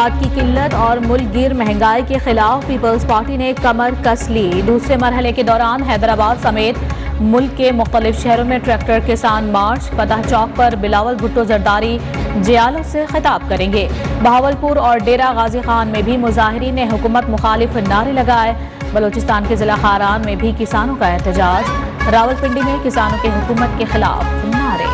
मंशियात की किल्लत और मुल्क गिर महंगाई के खिलाफ पीपल्स पार्टी ने कमर कस ली। दूसरे मरहले के दौरान हैदराबाद समेत मुल्क के मुख्तलिफ शहरों में ट्रैक्टर किसान मार्च। फतह चौक पर बिलावल भुट्टो जरदारी जियालों से खिताब करेंगे। बहावलपुर और डेरा गाजी खान में भी मुजाहिरीन ने हुकूमत मुखालिफ नारे लगाए। बलोचिस्तान के जिला खारान में भी किसानों का एहतजाज। रावलपिंडी में किसानों के हुकूमत के खिलाफ नारे।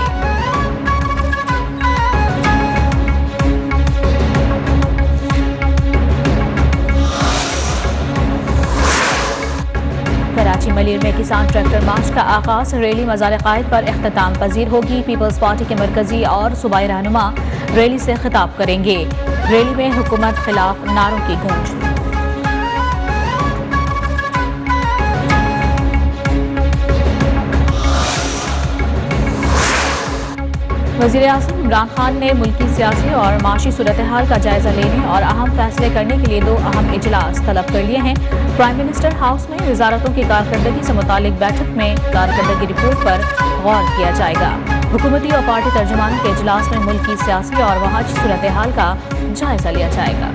कराची मलीर में किसान ट्रैक्टर मार्च का आगाज। रैली मज़ार कायद पर इख्तिताम पजीर होगी। पीपल्स पार्टी के मरकजी और सूबाई रहनुमा रैली से खिताब करेंगे। रैली में हुकूमत खिलाफ नारों की गूंज। वज़ीर-ए-आज़म इमरान खान ने मुल्की सियासी और माशी सूरत हाल का जायजा लेने और अहम फैसले करने के लिए 2 अहम इजलास तलब कर लिए हैं। प्राइम मिनिस्टर हाउस में वजारतों की कारकर्दगी से मुतालिक बैठक में कारकर्दगी रिपोर्ट पर गौर किया जाएगा। हुकूमती और पार्टी तर्जुमानों के इजलास में मुल्की सियासी और वहाँ की सूरत हाल का जायजा लिया जाएगा।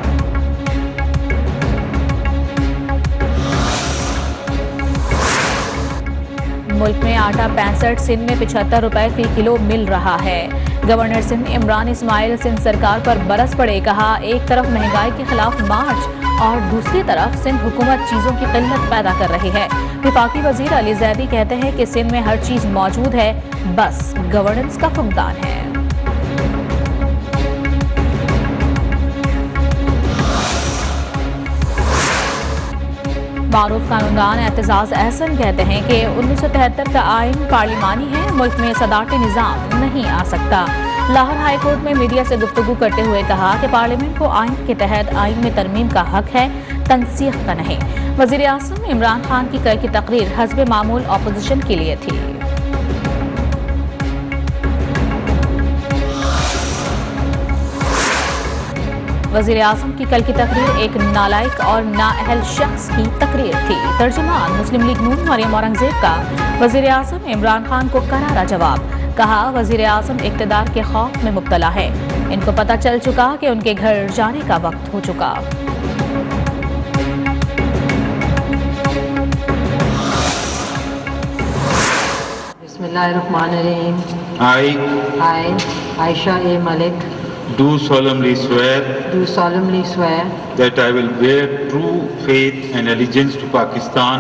मुल्क में आटा 65, सिंध में 75 रुपए फी किलो मिल रहा है। गवर्नर सिंध इमरान इस्माइल सिंध सरकार पर बरस पड़े। कहा, एक तरफ महंगाई के खिलाफ मार्च और दूसरी तरफ सिंध हुकूमत चीजों की किल्लत पैदा कर रही है। विफाकी वजीर अली जैदी कहते हैं कि सिंध में हर चीज मौजूद है, बस गवर्नेंस का फुकदान है। मारूफ कानूनदान एतजाज एहसन कहते हैं कि 1973 का आइन पार्लिमानी है, मुल्क में सदारती निज़ाम नहीं आ सकता। लाहौर हाई कोर्ट में मीडिया से गुफ्तगू करते हुए कहा कि पार्लियामेंट को आइन के तहत आइन में तरमीम का हक है, तनसीख का नहीं। वज़ीर-ए-आज़म इमरान खान की कल की तकरीर हस्ब मामूल अपोजिशन के लिए थी। वज़ीर-ए-आज़म की कल की तकरीर एक नालायक और नाअहल शख्स की तकरीर थी। तर्जुमान मुस्लिम लीग नून मरियम औरंगजेब का वज़ीर-ए-आज़म इमरान खान को करारा जवाब। कहा, वज़ीर-ए-आज़म इक़्तिदार के खौफ में मुब्तला है, इनको पता चल चुका कि उनके घर जाने का वक्त हो चुका। बिस्मिल्लाहिर्रहमानिर्रहीम। I, Aisha A. Malik, do solemnly swear that I will bear true faith and allegiance to Pakistan,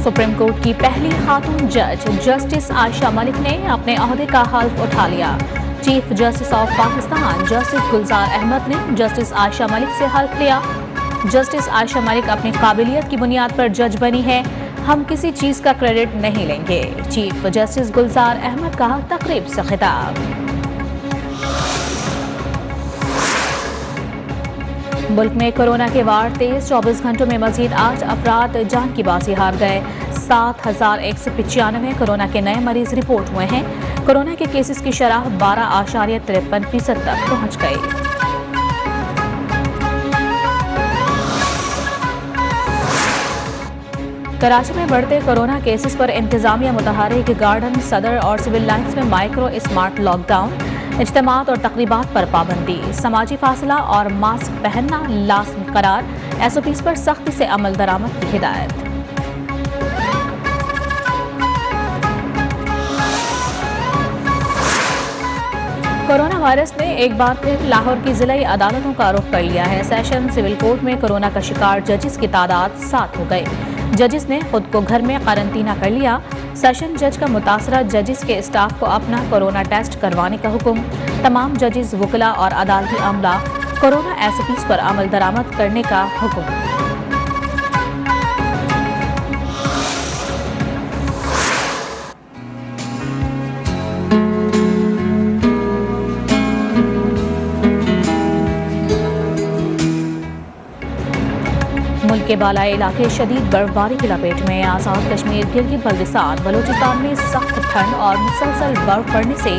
supreme court की पहली खातून जज जस्टिस आयशा मलिक ने अपने ओहदे का हल्फ उठा लिया। Chief justice of Pakistan justice Gulzar Ahmed ने जस्टिस आयशा मलिक से हल्फ लिया। जस्टिस आयशा मलिक अपनी काबिलियत की बुनियाद पर जज बनी है, हम किसी चीज का क्रेडिट नहीं लेंगे। चीफ जस्टिस गुलजार अहमद का तकरीब से खिताब। मुल्क में कोरोना के वार तेज। 24 घंटों में मजीद 8 अफराद जान की बाजी हार गए। 7195 कोरोना के नए मरीज रिपोर्ट हुए हैं। कोरोना के केसेस की शरह 12.53% तक पहुंच गई। कराची में बढ़ते कोरोना केसेस पर इंतजामिया मुतहरिक। गार्डन, सदर और सिविल लाइन्स में माइक्रो स्मार्ट लॉकडाउन। इज्तिमात और तकरीबात पर पाबंदी। समाजी फासला और मास्क पहनना लाज़िम करार। SOPs पर सख्ती से अमल दरामद की हिदायत। कोरोना वायरस ने एक बार फिर लाहौर की जिलाई अदालतों का रुख कर लिया है। सेशन सिविल कोर्ट में कोरोना का शिकार जजेस की तादाद 7 हो गई। जजेस ने खुद को घर में क्वारंटीना कर लिया। सेशन जज का मुतासरा जजेस के स्टाफ को अपना कोरोना टेस्ट करवाने का हुक्म। तमाम जजेस, वकला और अदालती अमला कोरोना SOPs पर अमल दरामद करने का हुक्म। मुल्क के बालाई इलाके शदीद बर्फबारी की लपेट में। आज़ाद कश्मीर, गिलगित बल्तिस्तान, बलूचिस्तान में सख्त ठंड और मुसलसल बर्फ पड़ने से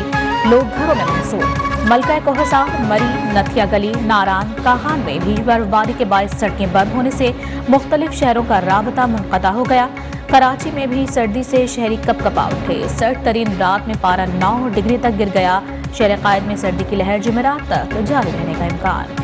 लोग घरों में महसूस। मलका कोहसार, मरी, नथिया गली, नारान, काहान में भी बर्फबारी के बायस सड़कें बंद होने से मुख्तलिफ शहरों का राबता मुनक़ता हो गया। कराची में भी सर्दी से शहरी कपकपा उठे। सर्द तरीन रात में पारा 9 डिग्री तक गिर गया। शहर कायद में सर्दी की लहर जुमेरात तक जारी रहने का इम्कान।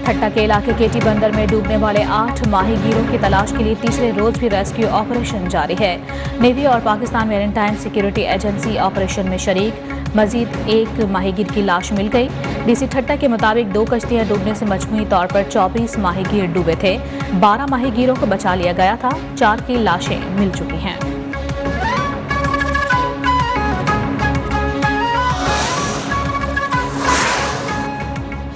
ठट्टा के इलाके केटी बंदर में डूबने वाले 8 माहीगीरों की तलाश के लिए तीसरे रोज भी रेस्क्यू ऑपरेशन जारी है। नेवी और Pakistan maritime security agency operation में शरीक। मजीद एक माहीगीर की लाश मिल गई। डीसी ठट्टा के मुताबिक 2 कश्तियां डूबने से मजमूई तौर पर 24 माहीगीर डूबे थे। 12 माहीगीरों को बचा लिया गया था। 4 की लाशें मिल चुकी हैं।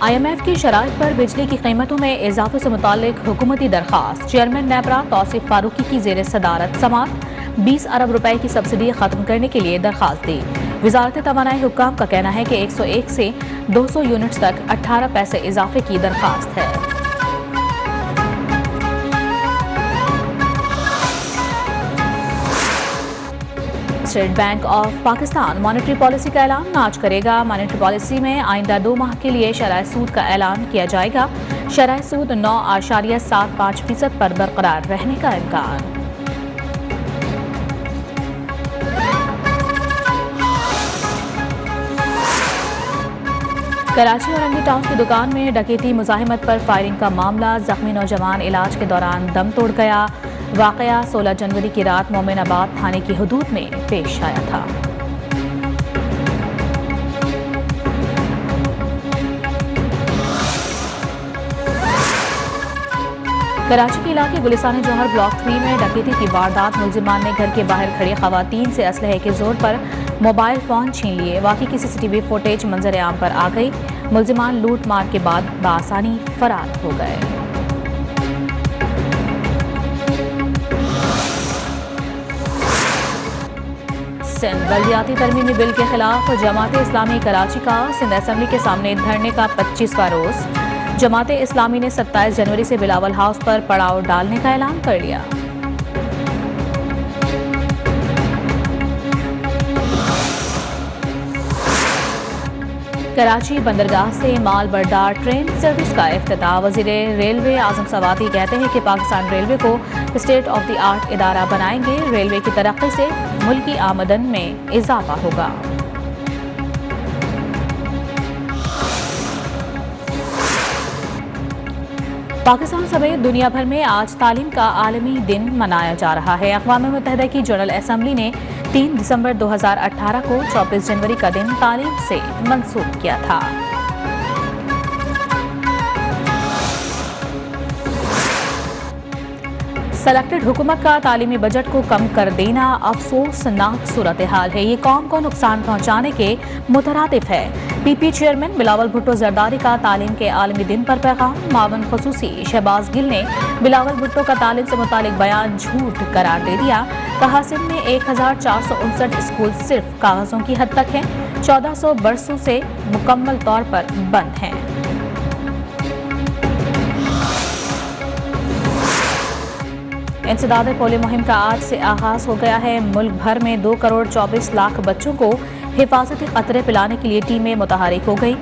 IMF की शराइत पर बिजली की कीमतों में इजाफे से मुतालिक हुकूमती दरखास्त। चेयरमैन नेपरा तौसीफ फारूकी की जेर सदारत समात 20 अरब रुपए की सब्सिडी खत्म करने के लिए दरखास्त दी। वजारत तवानाई हुक्काम का कहना है कि 101 से 200 यूनिट्स तक 18 पैसे इजाफे की दरखास्त है। State bank of Pakistan monetary policy का ऐलान आज करेगा। मॉनेटरी पॉलिसी में आइंदा 2 माह के लिए शरह सूद का ऐलान किया जाएगा। शरह सूद 9.75% पर बरकरार रहने का इम्कान। कराची और रंगी टाउन की दुकान में डकैती मुजाहिमत पर फायरिंग का मामला। जख्मी नौजवान इलाज के दौरान दम तोड़ गया। वाकया 16 जनवरी की रात मोमिनाबाद थाने की हुदूद में पेश आया था। कराची के इलाके गुलिस्तान जौहर ब्लॉक 3 में डकैती की वारदात। मुलजिमान ने घर के बाहर खड़ी खवातीन से असलहे के जोर पर मोबाइल फोन छीन लिए। वाकई की CCTV फुटेज मंजर आम पर आ गई। मुलजिमान लूट मार के बाद बासानी फरार हो गए। सिंध बल्दियाती तरमीमी बिल के खिलाफ जमात इस्लामी कराची का सिंध असेंबली के सामने धरने का 25वां रोज। जमात इस्लामी ने 27 जनवरी से बिलावल हाउस पर पड़ाव डालने का ऐलान कर लिया। कराची बंदरगाह से माल बरदार ट्रेन सर्विस का इफ्तिताह। वज़ीर रेलवे आज़म सवाती कहते हैं कि पाकिस्तान रेलवे को स्टेट ऑफ द आर्ट इदारा बनाएंगे। रेलवे की तरक्की से मुल्की आमदन में इजाफा होगा। पाकिस्तान समेत दुनिया भर में आज तालीम का आलमी दिन मनाया जा रहा है। अक़वाम मुत्तहिदा की जनरल असेंबली ने 3 दिसंबर 2018 को 24 जनवरी का दिन तालीम से मंसूब किया था। सेलेक्टेड हुकूमत का तालीमी बजट को कम कर देना अफसोसनाक सूरत हाल है। ये कौम को नुकसान पहुंचाने के मुतरादिफ है। PP चेयरमैन बिलावल भुट्टो जरदारी का तालीम के आलमी दिन पर पैगाम। मावन खसूसी शहबाज गिल ने बिलावल भुट्टो का तालीम से मुतालिक बयान झूठ करार दे दिया। कहा सिंध में 1459 स्कूल सिर्फ कागजों की हद तक हैं। 1400 बरसों से मुकम्मल तौर पर बंद हैं। इंसदाद पोलियो मुहिम का आज से आगाज हो गया है। मुल्क भर में 2 करोड़ 24 लाख बच्चों को हिफाजती कतरे पिलाने के लिए टीमें मुतहरिक हो गई।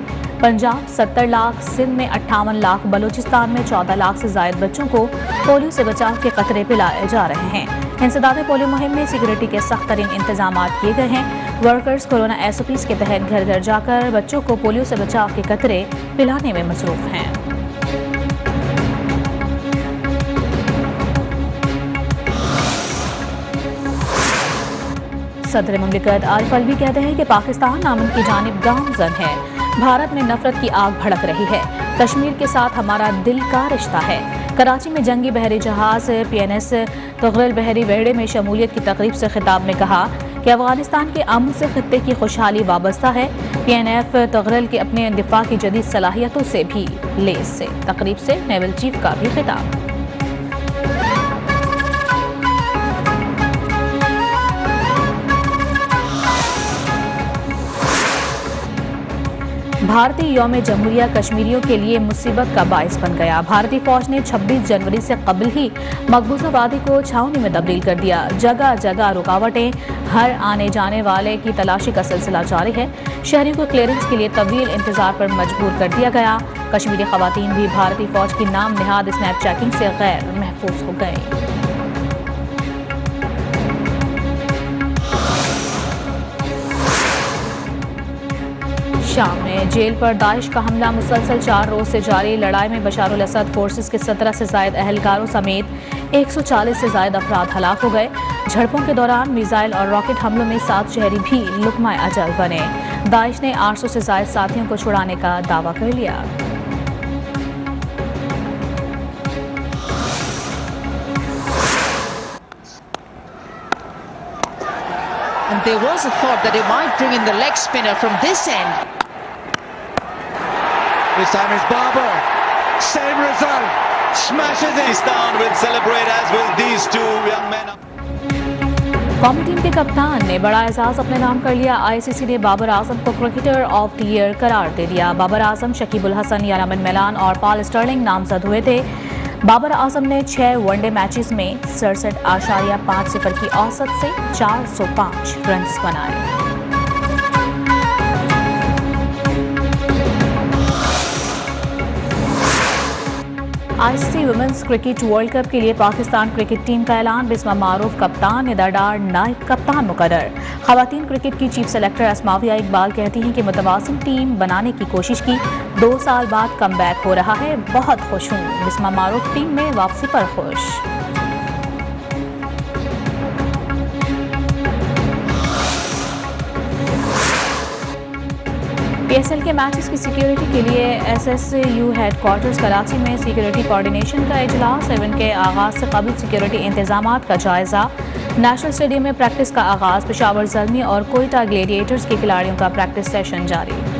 पंजाब 70 लाख, सिंध में 58 लाख, बलूचिस्तान में 14 लाख से जायद बच्चों को पोलियो से बचाव के कतरे पिलाए जा रहे हैं। इंसदाद पोलियो मुहिम में सिक्योरिटी के सख्त तरीन इंतजाम किए गए हैं। वर्कर्स कोरोना SOPs के तहत घर घर जाकर बच्चों को पोलियो से बचाव के कतरे पिलाने में मसरूफ हैं। सदर मुमलिकत आरिफ अलवी कहते हैं कि पाकिस्तान अमन की जानिब गामजन है। भारत में नफरत की आग भड़क रही है। कश्मीर के साथ हमारा दिल का रिश्ता है। कराची में जंगी बहरी जहाज PNS तगरल बहरी वेड़े में शमूलियत की तकरीब से खिताब में कहा कि अफगानिस्तान के अमन से खित्ते की खुशहाली वाबस्ता है। PNF तगरल के अपने दिफा की जदीद सलाहियतों से भी लेस से। तकरीब से नेवल चीफ का भी खिताब। भारतीय यौम जमहूरिया कश्मीरियों के लिए मुसीबत का बाइस बन गया। भारतीय फौज ने 26 जनवरी से कबल ही मकबूजा वादी को छावनी में तब्दील कर दिया। जगह जगह रुकावटें, हर आने जाने वाले की तलाशी का सिलसिला जारी है। शहरियों को क्लियरेंस के लिए तवील इंतजार पर मजबूर कर दिया गया। कश्मीरी खवातीन भी भारतीय फौज की नाम निहाद स्नैप चेकिंग से गैर महफूज हो गए। शाम में जेल पर दाइश का हमला मुसलसल 4 रोज से जारी लड़ाई में बशारुल असद फोर्सेस के 17 से ज्यादा अहलकारों समेत 140 से ज्यादा अफराद हलाक हो गए। झड़पों के दौरान मिसाइल और रॉकेट हमलों में 7 शहरी भी लुकमा अजल बने। दाइश ने 800 से ज्यादा साथियों को छुड़ाने का दावा कर लिया। And there was a thought that it might bring in the leg spinner from this end. This time it's Barber. Same result. Smashes it. Pakistan will celebrate as will these two young men. कौमी team के कप्तान ने बड़ा एजाज अपने नाम कर लिया। ICC ने बाबर आजम को क्रिकेटर ऑफ द ईयर करार दे दिया। बाबर आजम, शकीब उल हसन, यारामन मेलान और पॉल स्टर्लिंग नामजद हुए थे। बाबर आजम ने 6 वनडे मैचेस में 67.50 की औसत से 405 रन बनाए। ICC women's cricket world cup के लिए पाकिस्तान क्रिकेट टीम का ऐलान। बिस्मा मारूफ कप्तान, निदा डार नायब कप्तान मुकर्रर। खवातीन क्रिकेट की चीफ सेलेक्टर अस्माविया इकबाल कहती हैं कि मुतवाज़िन टीम बनाने की कोशिश की, 2 साल बाद कमबैक हो रहा है, बहुत खुश हूँ। बिस्मा मारूफ टीम में वापसी पर खुश। पीएसएल के मैचेस की सिक्योरिटी के लिए एसएसयू हेडक्वार्टर्स कराची में सिक्योरिटी कोऑर्डिनेशन का इजलास। इवेंट के आगाज से कबल सिक्योरिटी इंतजामात का जायजा। नेशनल स्टेडियम में प्रैक्टिस का आगाज। पेशावर ज़ल्मी और कोयटा ग्लेडिएटर्स के खिलाड़ियों का प्रैक्टिस सेशन जारी।